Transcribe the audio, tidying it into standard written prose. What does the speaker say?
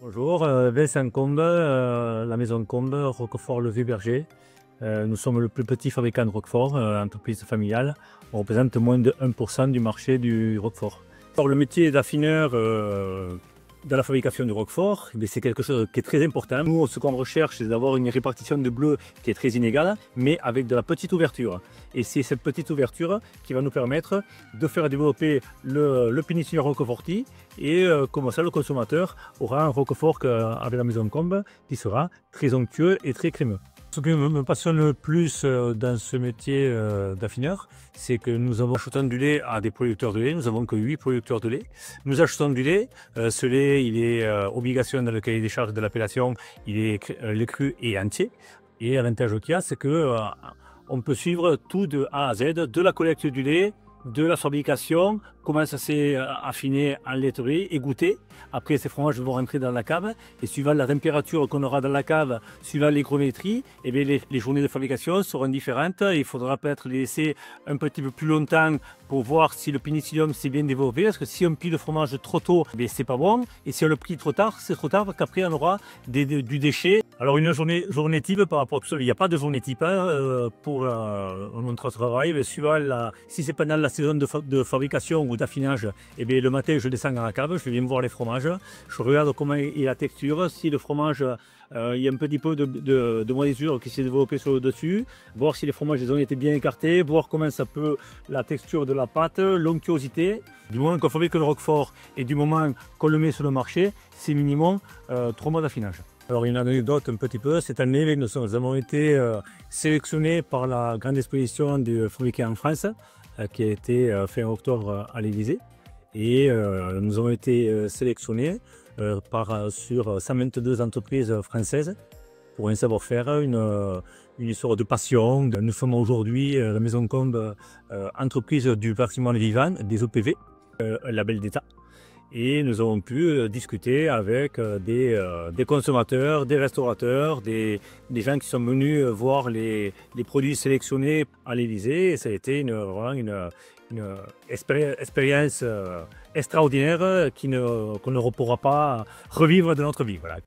Bonjour, Vincent Combe, la maison Combe, Roquefort-le-Vieux-Berger. Nous sommes le plus petit fabricant de Roquefort, entreprise familiale. On représente moins de 1% du marché du Roquefort. Alors, le métier d'affineur dans la fabrication du Roquefort, c'est quelque chose qui est très important. Nous, ce qu'on recherche, c'est d'avoir une répartition de bleu qui est très inégale, mais avec de la petite ouverture. Et c'est cette petite ouverture qui va nous permettre de faire développer le péninsulaire roqueforti. Et comme ça, le consommateur aura un Roquefort avec la maison Combe qui sera très onctueux et très crémeux. Ce qui me passionne le plus dans ce métier d'affineur, c'est que nous achetons du lait à des producteurs de lait. Nous n'avons que 8 producteurs de lait. Nous achetons du lait. Ce lait, il est obligation dans le cahier des charges de l'appellation. Il est lait cru et entier. Et l'avantage qu'il y a, c'est que on peut suivre tout de A à Z, de la collecte du lait, de la fabrication, comment ça s'est affiné en laiterie et goûté. Après, ces fromages vont rentrer dans la cave et suivant la température qu'on aura dans la cave, suivant l'hygrométrie, les journées de fabrication seront différentes. Il faudra peut-être les laisser un petit peu plus longtemps pour voir si le pénicillium s'est bien développé. Parce que si on plie le fromage trop tôt, c'est pas bon. Et si on le plie trop tard, c'est trop tard parce qu'après on aura du déchet. Alors une journée type par rapport à tout ça, il n'y a pas de journée type pour notre travail. Suivant si c'est pendant la saison de fabrication ou d'affinage, le matin je descends dans la cave, je viens voir les fromages, je regarde comment est la texture, si le fromage il y a un petit peu de moisissure qui s'est développée sur le dessus, voir si les fromages ont été bien écartés, voir comment ça peut, la texture de la pâte, l'onctuosité. Du moment qu'on fabrique le Roquefort et du moment qu'on le met sur le marché, c'est minimum 3 mois d'affinage. Alors une anecdote un petit peu, cette année nous avons été sélectionnés par la grande exposition du fabriqué en France qui a été fin octobre à l'Élysée et nous avons été sélectionnés sur 122 entreprises françaises pour un savoir-faire, une histoire de passion. Nous sommes aujourd'hui la maison Combe, entreprise du bâtiment vivant, des OPV, un label d'État. Et nous avons pu discuter avec des consommateurs, des restaurateurs, des gens qui sont venus voir les produits sélectionnés à l'Élysée. Et ça a été vraiment une expérience extraordinaire qu'on ne pourra pas revivre de notre vie. Voilà.